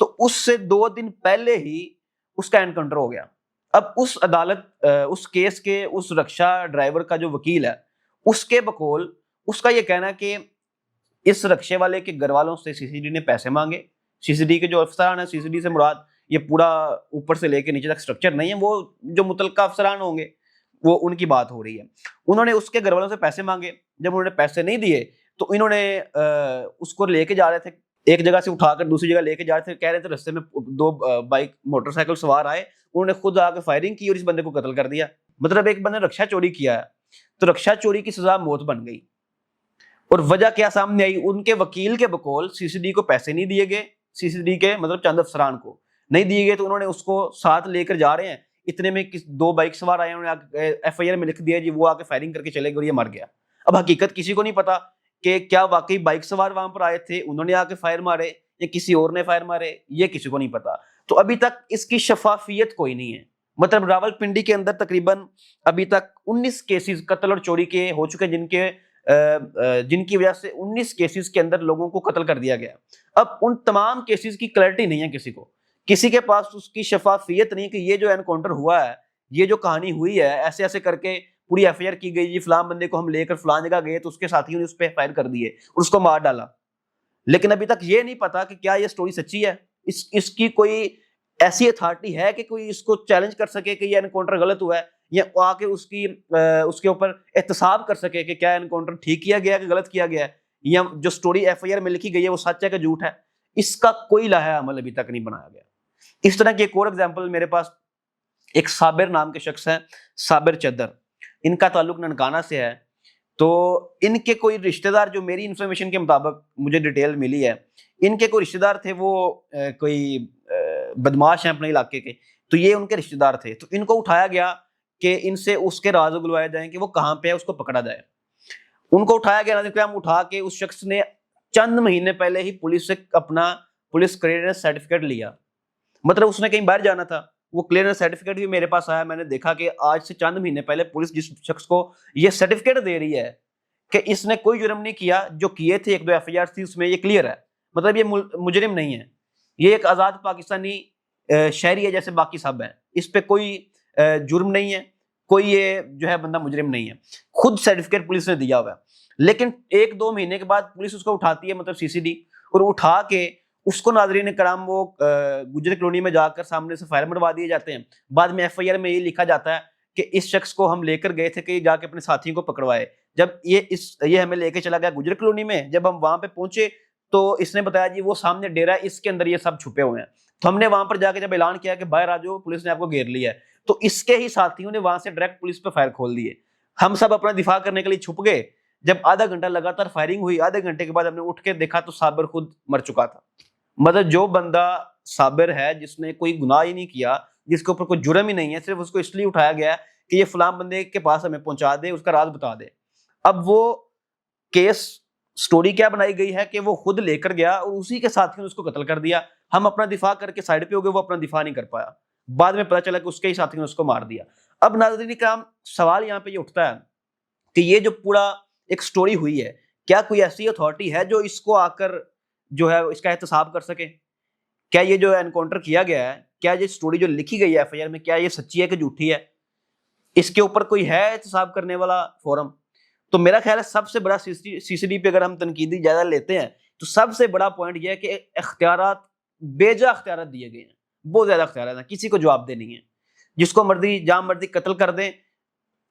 تو اس سے 2 دن پہلے ہی اس کا انکاؤنٹر ہو گیا. اب اس عدالت اس کیس کے اس رکشا ڈرائیور کا جو وکیل ہے اس کے بقول اس کا یہ کہنا ہے کہ اس رکشے والے کے گھر والوں سے سی سی ڈی نے پیسے مانگے. سی سی ڈی کے جو افسران ہیں, سی سی ڈی سے مراد یہ پورا اوپر سے لے کے نیچے تک اسٹرکچر نہیں ہے, وہ جو متعلقہ افسران ہوں گے وہ ان کی بات ہو رہی ہے. انہوں نے اس کے گھر والوں سے پیسے مانگے. جب انہوں نے پیسے نہیں دیے تو انہوں نے اس کو لے کے جا رہے تھے, ایک جگہ سے اٹھا کر دوسری جگہ لے کے جا رہے تھے, کہہ رہے تھے رستے میں 2 بائک موٹر سائیکل سوار آئے, انہوں نے خود آ کے فائرنگ کی اور اس بندے کو قتل کر دیا. مطلب ایک بندے نے رکشا چوری کیا ہے تو رکشا چوری کی سزا موت بن گئی. اور وجہ کیا سامنے آئی؟ ان کے وکیل کے بقول سی سی ڈی کو پیسے نہیں دیے گئے, سی سی ڈی کے مطلب چند افسران کو نہیں دیے گئے, تو انہوں نے اس کو ساتھ لے کر جا رہے ہیں. اتنے میں 2 بائک سوار آئے, انہوں نے ایف آئی آر میں لکھ دیا جی وہ آ کے فائرنگ کر کے چلے گئے اور یہ مر گیا. اب حقیقت کسی کو نہیں پتا کہ کیا واقعی بائک سوار وہاں پر آئے تھے, انہوں نے آ کے فائر مارے یا کسی اور نے فائر مارے, یہ کسی کو نہیں پتا. تو ابھی تک اس کی شفافیت کوئی نہیں ہے. مطلب راولپنڈی کے اندر تقریباً ابھی تک 19 کیسز قتل اور چوری کے ہو چکے جن کی وجہ سے 19 کیسز کے اندر لوگوں کو قتل کر دیا گیا. اب ان تمام کیسز کی کلیئرٹی نہیں ہے, کسی کے پاس اس کی شفافیت نہیں کہ یہ جو انکاؤنٹر ہوا ہے, یہ جو کہانی ہوئی ہے, ایسے ایسے کر کے پوری ایف آئی آر کی گئی, جی فلاں بندے کو ہم لے کر فلاں جگہ گئے تو اس کے ساتھیوں نے اس پہ فائر کر دیے اور اس کو مار ڈالا. لیکن ابھی تک یہ نہیں پتا کہ کیا یہ سٹوری سچی ہے, اس کی کوئی ایسی اتھارٹی ہے کہ کوئی اس کو چیلنج کر سکے کہ یہ انکاؤنٹر غلط ہوا ہے, یا آ کے اس کے اوپر احتساب کر سکے کہ کیا انکاؤنٹر ٹھیک کیا گیا کہ غلط کیا گیا ہے, یا جو سٹوری ایف آئی آر میں لکھی گئی ہے وہ سچ ہے کہ جھوٹ ہے. اس کا کوئی لاہا عمل ابھی تک نہیں بنایا گیا. اس طرح کی ایک اور ایگزامپل میرے پاس ایک صابر نام کے شخص ہیں, صابر چدر, ان کا تعلق ننکانہ سے ہے. تو ان کے کوئی رشتہ دار, جو میری انفارمیشن کے مطابق مجھے ڈیٹیل ملی ہے, ان کے کوئی رشتہ دار تھے, وہ کوئی بدماش ہیں اپنے علاقے کے, تو یہ ان کے رشتہ دار تھے. تو ان کو اٹھایا گیا کہ ان سے اس کے راز اگلوائے جائیں کہ وہ کہاں پہ ہے, اس کو پکڑا جائے. ان کو اٹھایا گیا, ناظرین کرام, اٹھا کے اس شخص نے چند مہینے پہلے ہی پولیس سے اپنا پولیس کلیئرنس سرٹیفکیٹ لیا. مطلب اس نے کہیں باہر جانا تھا, وہ کلیئرنس سرٹیفکیٹ بھی میرے پاس آیا. میں نے دیکھا کہ آج سے چند مہینے پہلے پولیس جس شخص کو یہ سرٹیفکیٹ دے رہی ہے کہ اس نے کوئی جرم نہیں کیا, جو کیے تھے 1-2 ایف آئی آر تھی اس میں یہ کلیئر ہے, مطلب یہ مجرم نہیں ہے, یہ ایک آزاد پاکستانی شہری ہے جیسے باقی سب ہیں, اس پہ کوئی جرم نہیں ہے, کوئی یہ جو ہے بندہ مجرم نہیں ہے, خود سرٹیفکیٹ پولیس نے دیا ہوا ہے. لیکن 1-2 مہینے کے بعد پولیس اس کو اٹھاتی ہے, مطلب سی سی ڈی, اور اٹھا کے اس کو ناظرین کرام وہ گجر کالونی میں جا کر سامنے سے فائر مروا دیے جاتے ہیں. بعد میں ایف آئی آر میں یہ لکھا جاتا ہے کہ اس شخص کو ہم لے کر گئے تھے کہ جا کے اپنے ساتھیوں کو پکڑوائے. جب یہ ہمیں لے کے چلا گیا گجر کالونی میں, جب ہم وہاں پہ پہنچے تو اس نے بتایا جی وہ سامنے ڈیرا ہے, اس کے اندر یہ سب چھپے ہوئے ہیں. تو ہم نے وہاں پر جا کے جب اعلان کیا کہ باہر آ جاؤ, پولیس نے آپ کو گھیر لیا ہے, تو اس کے ہی ساتھیوں نے وہاں سے ڈائریکٹ پولیس پہ فائر کھول دیے. ہم سب اپنا دفاع کرنے کے لیے چھپ گئے. جب آدھا گھنٹہ لگاتار فائرنگ ہوئی, آدھے گھنٹے کے بعد ہم نے اٹھ کے دیکھا تو صابر خود مر چکا تھا. مطلب جو بندہ صابر ہے, جس نے کوئی گناہ ہی نہیں کیا, جس کے اوپر کوئی جرم ہی نہیں ہے, صرف اس کو اس لیے اٹھایا گیا کہ یہ فلاں بندے کے پاس ہمیں پہنچا دے, اس کا راز بتا دے. اب وہ کیس سٹوری کیا بنائی گئی ہے کہ وہ خود لے کر گیا اور اسی کے ساتھیوں نے اس کو قتل کر دیا. ہم اپنا دفاع کر کے سائڈ پہ ہو گئے, وہ اپنا دفاع نہیں کر پایا. بعد میں پتا چلا کہ اس کے ہی ساتھیوں نے اس کو مار دیا. اب ناظرین کرام, سوال یہاں پہ یہ اٹھتا ہے کہ یہ جو پورا ایک سٹوری ہوئی ہے, کیا کوئی ایسی اتھارٹی ہے جو اس کو آ کر جو ہے اس کا احتساب کر سکے؟ کیا یہ جو انکاؤنٹر کیا گیا ہے, کیا یہ سٹوری جو لکھی گئی ہے ایف آئی آر میں, کیا یہ سچی ہے کہ جھوٹی ہے؟ اس کے اوپر کوئی ہے احتساب کرنے والا فورم؟ تو میرا خیال ہے سب سے بڑا سی سی ڈی پہ اگر ہم تنقیدی جائزہ لیتے ہیں تو سب سے بڑا پوائنٹ یہ ہے کہ اختیارات, بے جا اختیارات دیے گئے ہیں, بہت زیادہ اختیارات ہیں, کسی کو جواب دہ نہیں ہے. جس کو مرضی جہاں مرضی قتل کر دیں,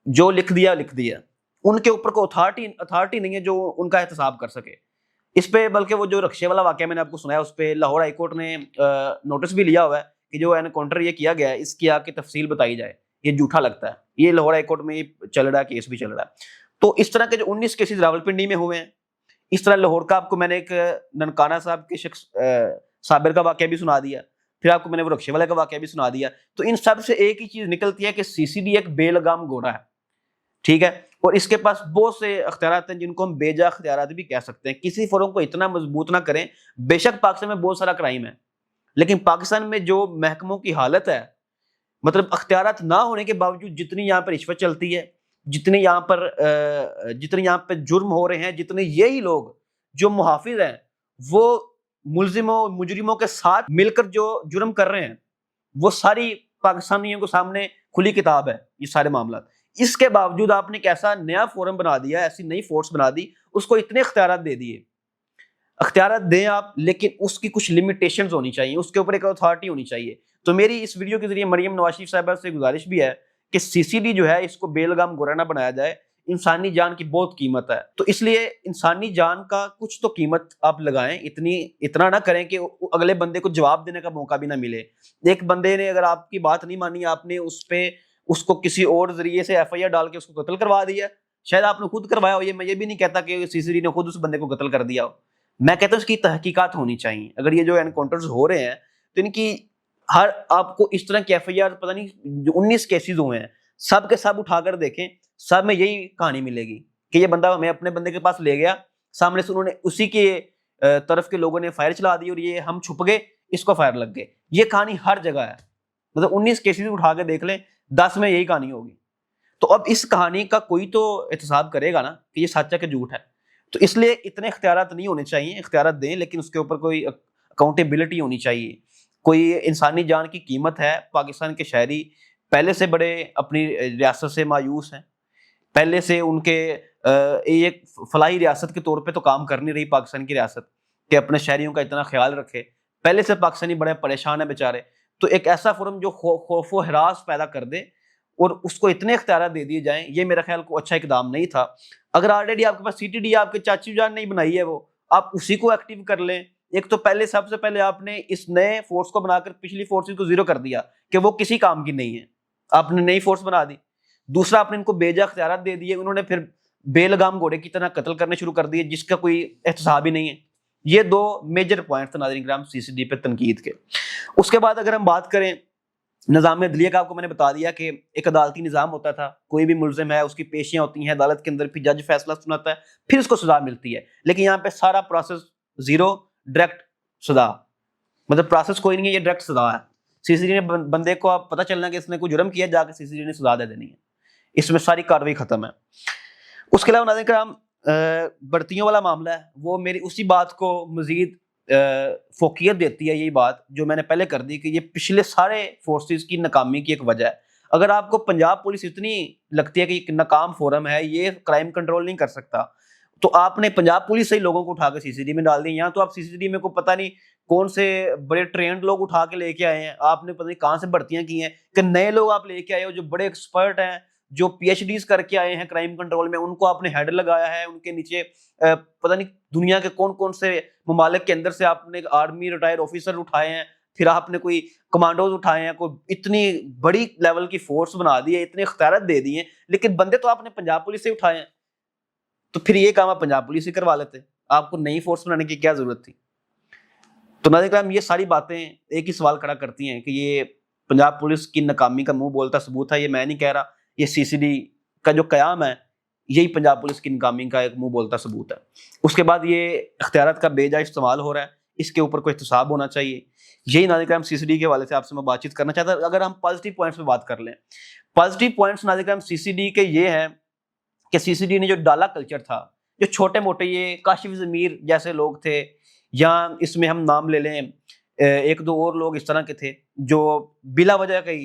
جو لکھ دیا لکھ دیا. ان کے اوپر کوئی اتھارٹی نہیں ہے جو ان کا احتساب کر سکے. اس پہ بلکہ وہ جو رکشے والا واقعہ میں نے آپ کو سنایا, اس پہ لاہور ہائی کورٹ نے نوٹس بھی لیا ہوا ہے کہ جو انکاؤنٹر یہ کیا گیا ہے اس کی آ کے تفصیل بتائی جائے. یہ جھوٹا لگتا ہے, یہ لاہور ہائی کورٹ میں یہ چل رہا ہے, کیس بھی چل رہا ہے. تو اس طرح کے جو 19 کیسز راولپنڈی میں ہوئے ہیں, اس طرح لاہور کا آپ کو میں نے ایک ننکانہ صاحب کے شخص صابر کا واقعہ بھی سنا دیا, پھر آپ کو میں نے وہ رکشے والے کا واقعہ بھی سنا دیا. تو ان سب سے ایک ہی چیز نکلتی ہے کہ سی سی ڈی ایک بے لگام گھوڑا ہے, ٹھیک ہے, اور اس کے پاس بہت سے اختیارات ہیں جن کو ہم بے جا اختیارات بھی کہہ سکتے ہیں. کسی فورم کو اتنا مضبوط نہ کریں. بے شک پاکستان میں بہت سارا کرائم ہے, لیکن پاکستان میں جو محکموں کی حالت ہے, مطلب اختیارات نہ ہونے کے باوجود جتنی یہاں پر رشوت چلتی ہے, جتنے یہاں پہ جرم ہو رہے ہیں, جتنے یہی لوگ جو محافظ ہیں وہ ملزموں مجرموں کے ساتھ مل کر جو جرم کر رہے ہیں وہ ساری پاکستانیوں کے سامنے کھلی کتاب ہے یہ سارے معاملات. اس کے باوجود آپ نے ایک ایسا نیا فورم بنا دیا, ایسی نئی فورس بنا دی, اس کو اتنے اختیارات دے دیے. اختیارات دیں آپ, لیکن اس کی کچھ لمیٹیشنز ہونی چاہیے, اس کے اوپر ایک اتھارٹی ہونی چاہیے. تو میری اس ویڈیو کے ذریعے مریم نواز شریف صاحبہ سے گزارش بھی ہے کہ سی سی ڈی جو ہے اس کو بے لگام گورا نہ بنایا جائے. انسانی جان کی بہت قیمت ہے, تو اس لیے انسانی جان کا کچھ تو قیمت آپ لگائیں. اتنا نہ کریں کہ اگلے بندے کو جواب دینے کا موقع بھی نہ ملے. ایک بندے نے اگر آپ کی بات نہیں مانی, آپ نے اس کو کسی اور ذریعے سے ایف آئی آر ڈال کے اس کو قتل کروا دیا, شاید آپ نے خود کروایا ہو, میں یہ بھی نہیں کہتا کہ سی سی ڈی نے خود اس بندے کو قتل کر دیا ہو. میں کہتا ہوں اس کی تحقیقات ہونی چاہیے. اگر یہ جو انکاؤنٹرز ہو رہے ہیں تو ان کی ہر آپ کو اس طرح کی ایف آئی آر پتہ نہیں جو 19 کیسز ہوئے ہیں سب کے سب اٹھا کر دیکھیں, سب میں یہی کہانی ملے گی کہ یہ بندہ ہمیں اپنے بندے کے پاس لے گیا, سامنے سے انہوں نے اسی کے طرف کے لوگوں نے فائر چلا دی اور یہ ہم چھپ گئے, اس کو فائر لگ گئے. یہ کہانی ہر جگہ ہے, مطلب 19 کیسز اٹھا کے دیکھ لیں 10 میں یہی کہانی ہوگی. تو اب اس کہانی کا کوئی تو احتساب کرے گا نا کہ یہ سچ ہے کہ جھوٹ ہے. تو اس لیے اتنے اختیارات نہیں ہونے چاہیے, اختیارات دیں لیکن اس کے اوپر کوئی اکاؤنٹیبلٹی ہونی چاہیے. کوئی انسانی جان کی قیمت ہے. پاکستان کے شہری پہلے سے بڑے اپنی ریاست سے مایوس ہیں, پہلے سے ان کے ایک فلاحی ریاست کے طور پہ تو کام کر نہیں رہی پاکستان کی ریاست کہ اپنے شہریوں کا اتنا خیال رکھے. پہلے سے پاکستانی بڑے پریشان ہیں بیچارے. تو ایک ایسا فورم جو خوف و ہراس پیدا کر دے اور اس کو اتنے اختیارات دے دیے جائیں, یہ میرا خیال کو اچھا اقدام نہیں تھا. اگر آلریڈی آپ کے پاس سی ٹی ڈی آپ کے چاچی جان نہیں بنائی ہے, وہ آپ اسی کو ایکٹیو کر لیں. ایک تو سب سے پہلے آپ نے اس نئے فورس کو بنا کر پچھلی فورسز کو زیرو کر دیا کہ وہ کسی کام کی نہیں ہے, آپ نے نئی فورس بنا دی. دوسرا آپ نے ان کو بے جا اختیارات دے دیے, انہوں نے پھر بے لگام گھوڑے کی طرح قتل کرنے شروع کر دیے جس کا کوئی احتساب ہی نہیں ہے. یہ 2 میجر پوائنٹ تھے ناظرین کرام سی سی ڈی پہ تنقید کے. اس کے بعد اگر ہم بات کریں نظام عدلیہ کا, آپ کو میں نے بتا دیا کہ ایک عدالتی نظام ہوتا تھا, کوئی بھی ملزم ہے اس کی پیشیاں ہوتی ہیں عدالت کے اندر, پھر جج فیصلہ سناتا ہے, پھر اس کو سزا ملتی ہے. لیکن یہاں پہ سارا پروسیس زیرو, ڈائریکٹ سزا, مطلب پروسیس کوئی نہیں ہے, یہ ڈائریکٹ سزا ہے. سی سی ڈی نے بندے کو آپ پتہ چلنا کہ اس نے کوئی جرم کیا, جا کے سی سی ڈی نے سزا دے دینی ہے, اس میں ساری کارروائی ختم ہے. اس کے علاوہ ناظرین کرام بھرتیوں والا معاملہ ہے, وہ میری اسی بات کو مزید فوقیت دیتی ہے. یہی بات جو میں نے پہلے کر دی کہ یہ پچھلے سارے فورسز کی ناکامی کی ایک وجہ ہے. اگر آپ کو پنجاب پولیس اتنی لگتی ہے کہ ایک ناکام فورم ہے, یہ کرائم کنٹرول نہیں کر سکتا, تو آپ نے پنجاب پولیس سے ہی لوگوں کو اٹھا کے سی سی ڈی میں ڈال دی. یہاں تو آپ سی سی ڈی میں کو پتہ نہیں کون سے بڑے ٹرینڈ لوگ اٹھا کے لے کے آئے ہیں, آپ نے پتہ نہیں کہاں سے بھرتیاں کی ہیں کہ نئے لوگ آپ لے کے آئے ہو جو بڑے ایکسپرٹ ہیں, جو پی ایچ ڈیز کر کے آئے ہیں کرائم کنٹرول میں, ان کو آپ نے ہیڈ لگایا ہے. ان کے نیچے پتہ نہیں دنیا کے کون سے ممالک کے اندر سے آپ نے آرمی ریٹائر آفیسر اٹھائے ہیں, پھر آپ نے کوئی کمانڈوز اٹھائے ہیں, کوئی اتنی بڑی لیول کی فورس بنا دی ہے, اتنے اختیارات دے دیے, لیکن بندے تو آپ نے پنجاب پولیس سے اٹھائے ہیں. تو پھر یہ کام آپ پنجاب پولیس سے کروا لیتے, آپ کو نئی فورس بنانے کی کیا ضرورت تھی؟ تو ناظرین کرام یہ ساری باتیں ایک ہی سوال کھڑا کرتی ہیں کہ یہ پنجاب پولیس کی ناکامی کا منہ بولتا ثبوت ہے. یہ میں نہیں کہہ رہا, یہ سی سی ڈی کا جو قیام ہے یہی پنجاب پولیس کی ناکامی کا ایک منہ بولتا ثبوت ہے. اس کے بعد یہ اختیارات کا بے جا استعمال ہو رہا ہے, اس کے اوپر کوئی احتساب ہونا چاہیے. یہی ناظرین کرام سی سی ڈی کے حوالے سے آپ سے میں بات چیت کرنا چاہتا ہوں. اگر ہم پازیٹیو پوائنٹس پہ بات کر لیں, پازیٹیو پوائنٹس ناظرین کرام سی سی ڈی کے یہ ہیں کہ سی سی ڈی نے جو ڈالا کلچر تھا, جو چھوٹے موٹے یہ کاشف ضمیر جیسے لوگ تھے, یا اس میں ہم نام لے لیں 1-2 اور لوگ اس طرح کے تھے جو بلا وجہ کے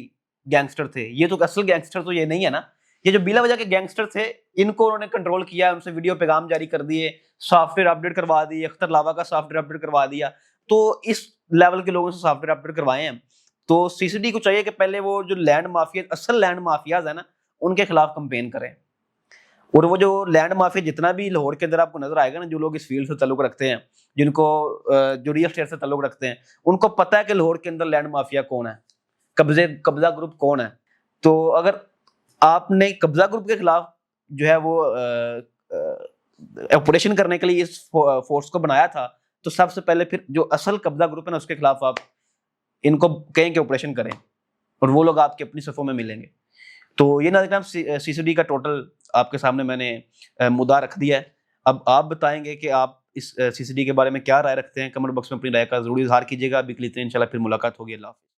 گینگسٹر تھے. یہ تو اصل گینگسٹر تو یہ نہیں ہے نا, یہ جو بلا وجہ کے گینگسٹر تھے ان کو انہوں نے کنٹرول کیا, ان سے ویڈیو پیغام جاری کر دیے, سافٹ ویئر اپڈیٹ کروا دیے, اختر لاوا کا سافٹ ویئر اپڈیٹ کروا دیا. تو اس لیول کے لوگوں سے سافٹ ویئر اپڈیٹ کروائے ہیں. تو سی سی ڈی کو چاہیے کہ پہلے وہ جو لینڈ مافیا, اصل لینڈ مافیاز ہیں نا, ان کے خلاف کمپین کریں. اور وہ جو لینڈ مافیا جتنا بھی لاہور کے اندر آپ کو نظر آئے گا نا, جو لوگ اس فیلڈ سے تعلق رکھتے ہیں, جن کو جو ریئل اسٹیٹ سے تعلق رکھتے ہیں, ان کو پتہ ہے کہ لاہور کے اندر لینڈ مافیا کون ہے, قبضہ گروپ کون ہے. تو اگر آپ نے قبضہ گروپ کے خلاف جو ہے وہ آپریشن کرنے کے لیے اس فورس کو بنایا تھا, تو سب سے پہلے پھر جو اصل قبضہ گروپ ہے نا اس کے خلاف آپ ان کو کہیں کہ آپریشن کریں, اور وہ لوگ آپ کے اپنی صفوں میں ملیں گے. تو یہ ناظرین سی سی ڈی کا ٹوٹل آپ کے سامنے میں نے مدعا رکھ دیا ہے. اب آپ بتائیں گے کہ آپ اس سی سی ڈی کے بارے میں کیا رائے رکھتے ہیں. کمنٹ باکس میں اپنی رائے کا ضرور اظہار کیجیے گا. ابھی کے لیے انشاءاللہ پھر ملاقات ہوگی. اللہ حافظ.